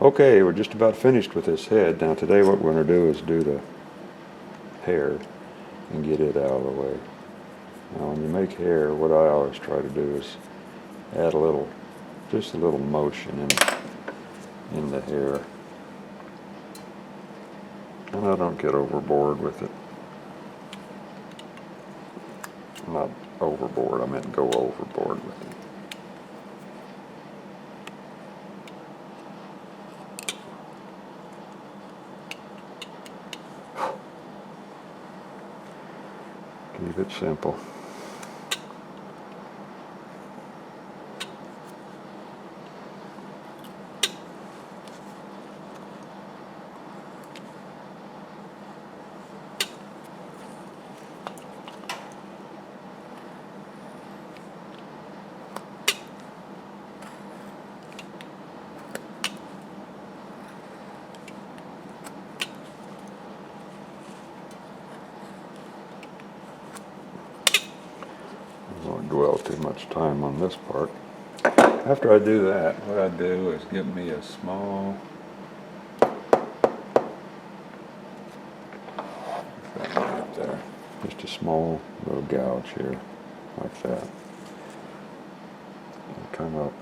Okay, we're just about finished with this head. Now today what we're going to do is do the hair and get it out of the way. Now when you make hair, what I always try to do is add just a little motion in the hair. And I don't get overboard with it. Not overboard, I meant go overboard with it. Keep it simple. I won't dwell too much time on this part. After I do that, what I do is give me a small, right there, just a small little gouge here, like that. And come up.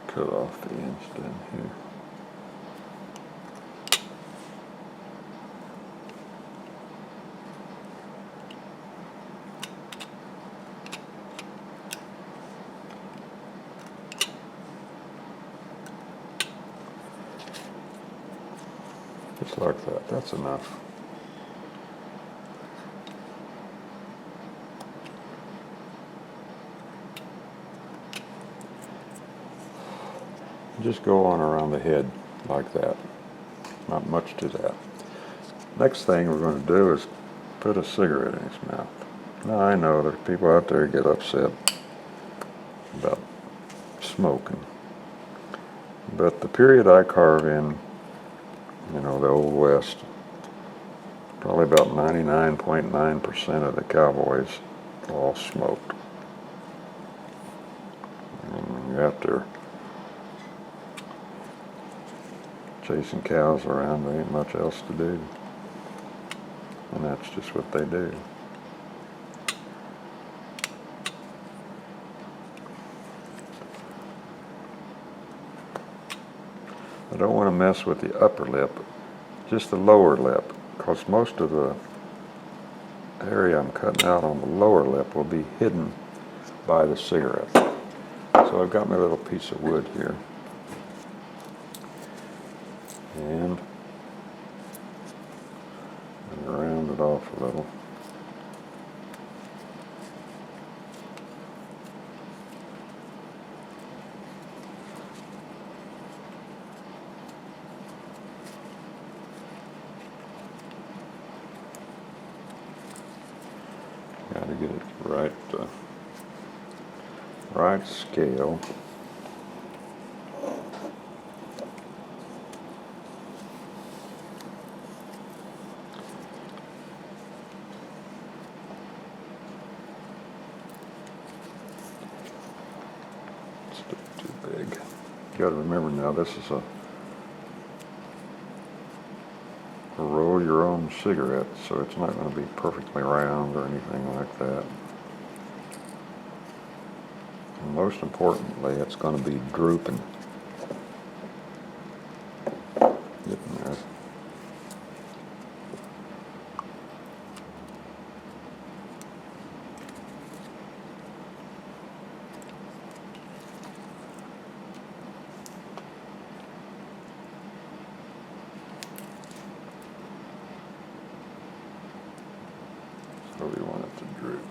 Cut off the ends down here. Just like that, that's enough. Just go on around the head like that. Not much to that. Next thing we're going to do is put a cigarette in his mouth. Now I know there's people out there who get upset about smoking. But the period I carve in, the Old West, probably about 99.9% of the cowboys all smoked. And you're out there chasing cows around, there ain't much else to do. And that's just what they do. I don't want to mess with the upper lip, just the lower lip, because most of the area I'm cutting out on the lower lip will be hidden by the cigarette. So I've got my little piece of wood here. And round it off a little. Got to get it right scale. Too big. You got to remember now, this is a roll your own cigarette, so it's not going to be perfectly round or anything like that. And most importantly, it's going to be drooping. Getting there. So we want it to droop.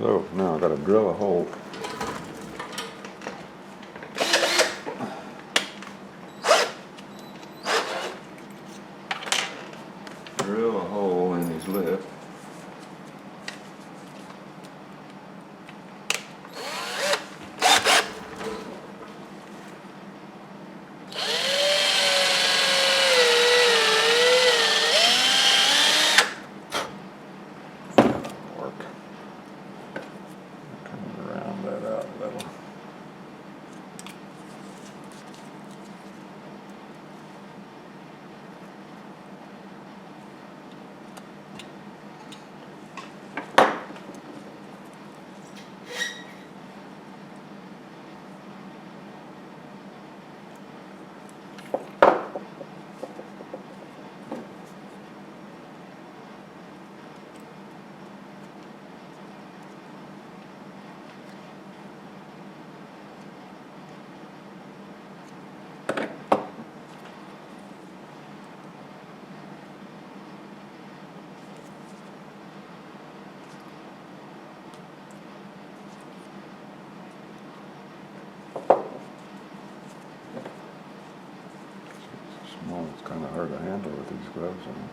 So now I've got to drill a hole. Drill a hole in his lip. Small, it's kind of hard to handle with these gloves on.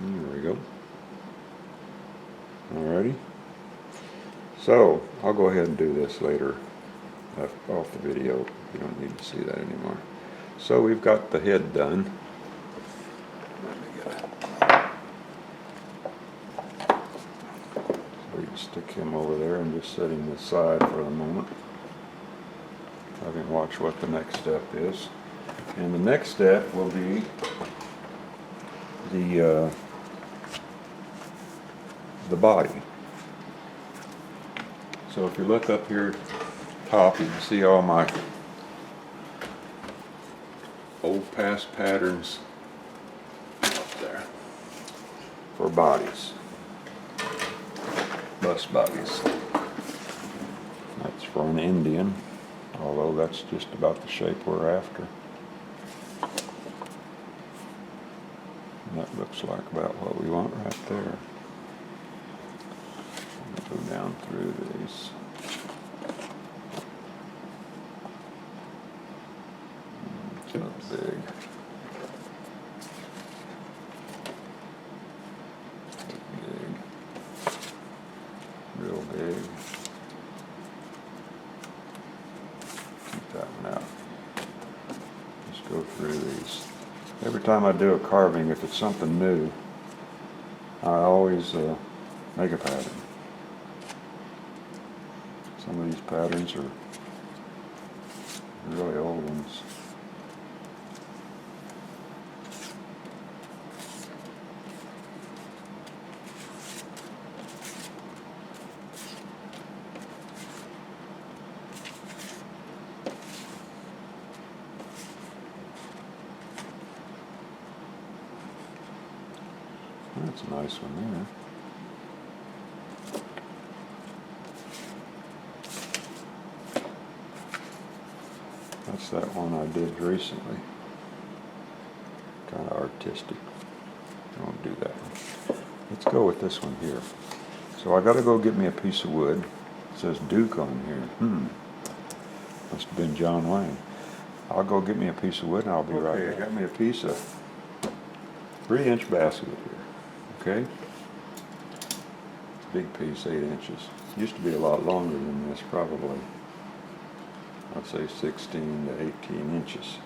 There we go. Alrighty. So I'll go ahead and do this later off the video. You don't need to see that anymore. So we've got the head done. Let me get it. So you can stick him over there and just set him aside for the moment. I can watch what the next step is. And the next step will be the body. So if you look up here top, you can see all my old past patterns up there for bodies, bust bodies. That's for an Indian, although that's just about the shape we're after. And that looks like about what we want right there. Go down through these. It's not big. Big. Real big. Keep that one out. Just go through these. Every time I do a carving, if it's something new, I always make a pattern. Some of these patterns are really old ones. That's a nice one there. That's that one I did recently. Kind of artistic. I won't do that one. Let's go with this one here. So I got to go get me a piece of wood. It says Duke on here. Must have been John Wayne. I'll go get me a piece of wood and I'll be right back. I got me a piece of 3-inch basswood here. Okay? Big piece, 8 inches. Used to be a lot longer than this, probably. I'd say 16 to 18 inches,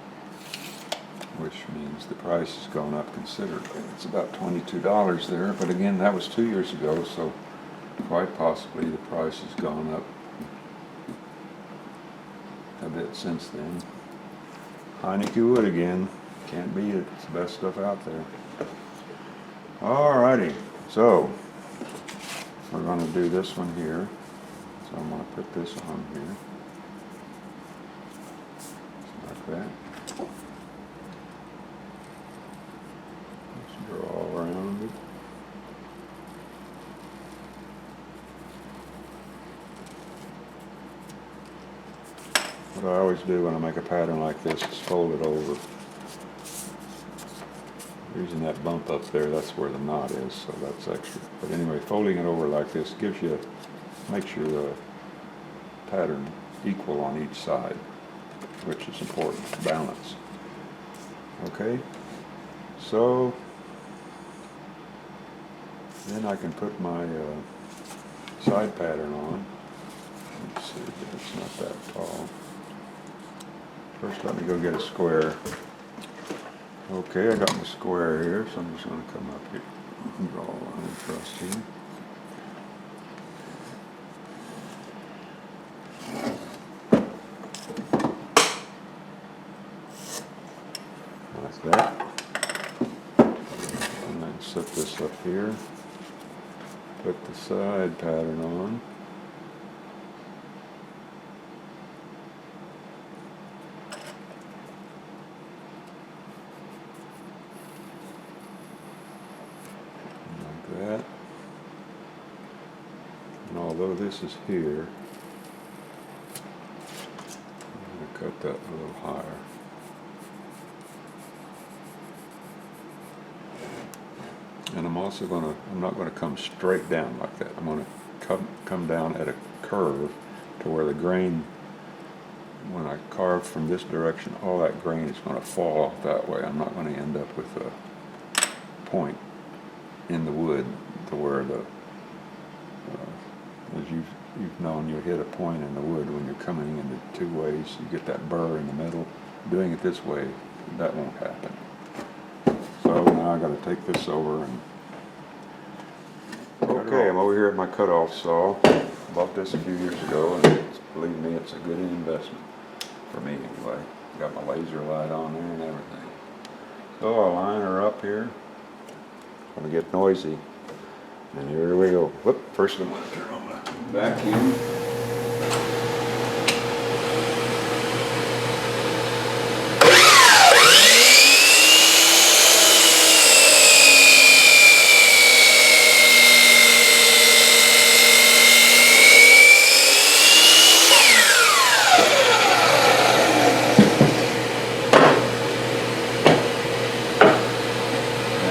which means the price has gone up considerably. It's about $22 there, but again, that was 2 years ago, so Quite possibly the price has gone up a bit since then. Heineke wood again. Can't beat it. It's the best stuff out there. Alrighty, so we're going to do this one here. So I'm going to put this on here. Like that. Just draw around it. What I always do when I make a pattern like this is fold it over. Using that bump up there, that's where the knot is, so that's extra. But anyway, folding it over like this gives you, makes your pattern equal on each side, which is important, balance. Okay, so then I can put my side pattern on. Let's see, it's not that tall. First, let me go get a square. Okay, I got my square here, so I'm just going to come up here and draw a line across here. Like that. And then set this up here. Put the side pattern on. That. And although this is here, I'm going to cut that a little higher. And I'm also going to, I'm not going to come straight down like that. I'm going to come down at a curve to where the grain, when I carve from this direction, all that grain is going to fall off that way. I'm not going to end up with a point in the wood to where the, as you've known, you hit a point in the wood when you're coming into two ways. You get that burr in the middle. Doing it this way, that won't happen. So now I got to take this over and. Okay, I'm over here at my cutoff saw. Bought this a few years ago, and believe me, it's a good investment for me anyway. Got my laser light on there and everything. So I'll line her up here. Gonna get noisy, and here we go. Whoop! First I'm gonna turn on my vacuum.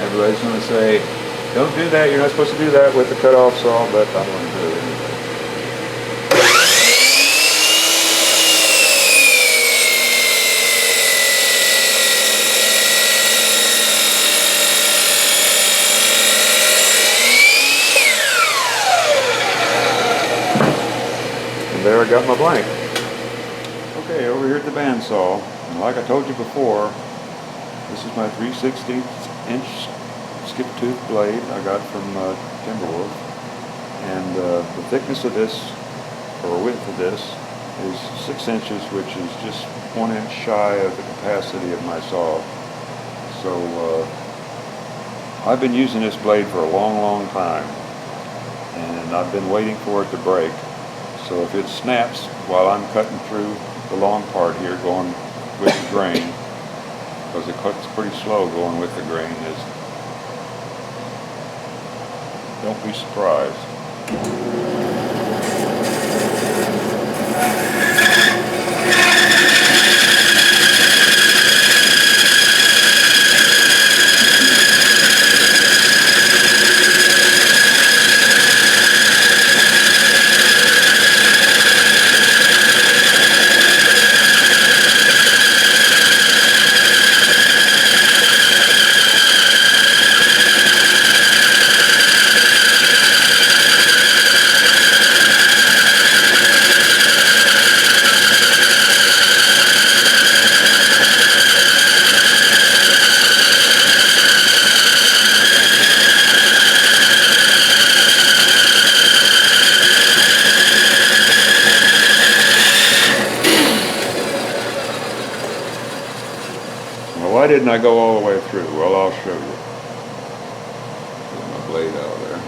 Everybody's going to say, don't do that, you're not supposed to do that with the cutoff saw, but I'm going to do it anyway. And there I got my blank. Okay, over here at the bandsaw, and like I told you before, this is my 3/16" skip tooth blade I got from Timberwolf, and the thickness of this, or width of this, is 6 inches, which is just 1 inch shy of the capacity of my saw. So I've been using this blade for a long time, and I've been waiting for it to break. So if it snaps while I'm cutting through the long part here, going with the grain, because it cuts pretty slow going with the grain, don't be surprised. Why didn't I go all the way through? Well, I'll show you. Put my blade out there.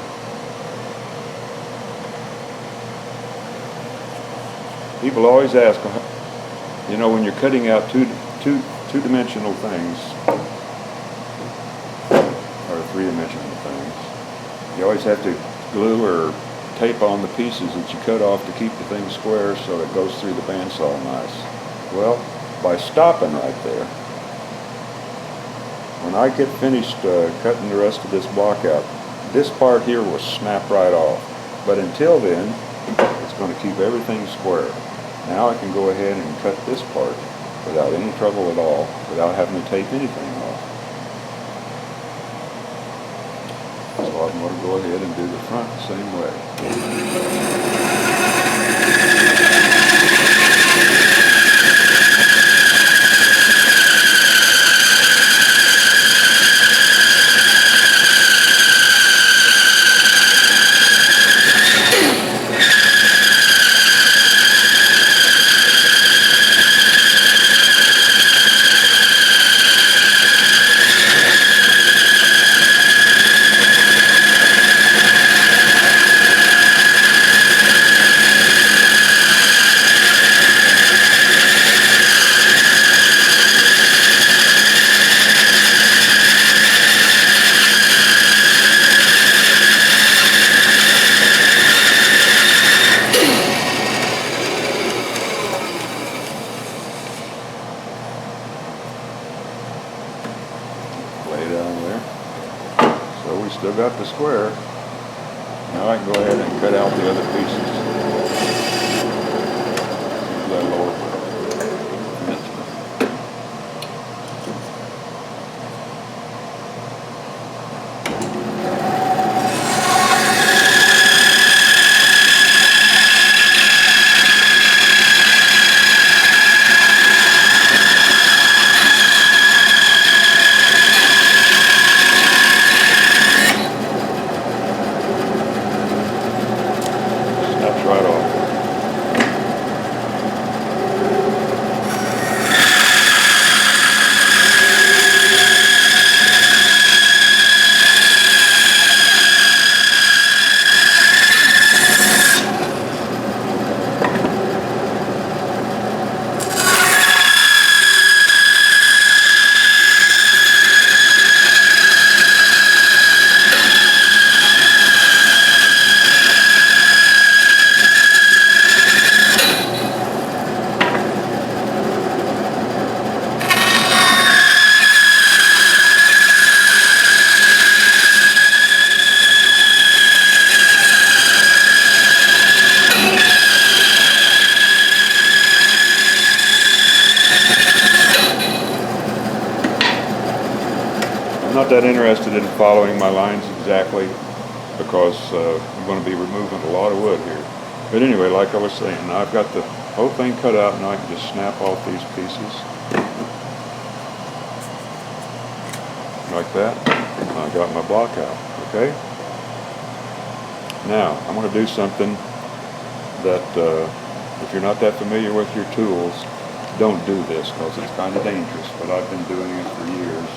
People always ask, you know, when you're cutting out two-dimensional things, or three-dimensional things, you always have to glue or tape on the pieces that you cut off to keep the thing square so it goes through the bandsaw nice. Well, by stopping right there, when I get finished cutting the rest of this block out, this part here will snap right off. But until then, it's going to keep everything square. Now I can go ahead and cut this part without any trouble at all, without having to tape anything off. So I'm going to go ahead and do the front the same way. Down there. So we still got the square. Now I can go ahead and cut out the other pieces. That lower part. Right off. I'm not that interested in following my lines exactly because I'm going to be removing a lot of wood here. But anyway, like I was saying, I've got the whole thing cut out and I can just snap off these pieces like that. I got my block out, okay? Now, I'm going to do something that if you're not that familiar with your tools, don't do this because it's kind of dangerous, but I've been doing it for years.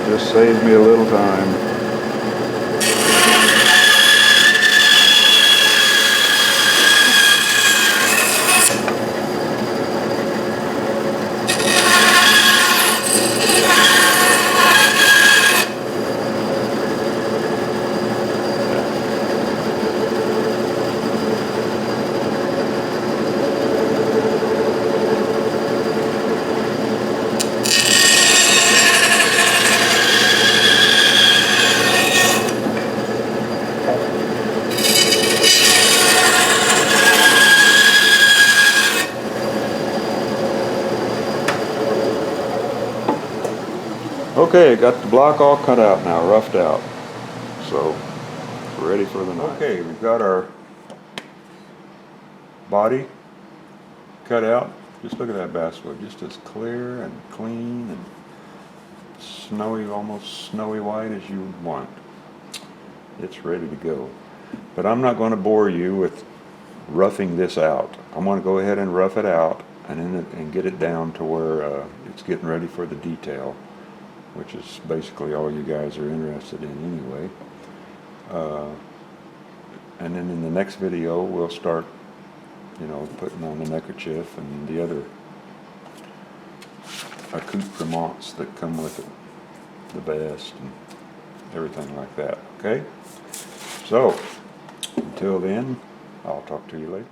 Just saves me a little time. Okay, got the block all cut out now, roughed out. So, we're ready for the knife. Okay, we've got our body cut out, just look at that basswood, just as clear and clean and snowy, almost snowy white as you want. It's ready to go. But I'm not going to bore you with roughing this out. I'm going to go ahead and rough it out and get it down to where it's getting ready for the detail, which is basically all you guys are interested in anyway. And then in the next video we'll start, you know, putting on the neckerchief and the other accoutrements that come with it, the vest and everything like that. Okay? So, until then, I'll talk to you later.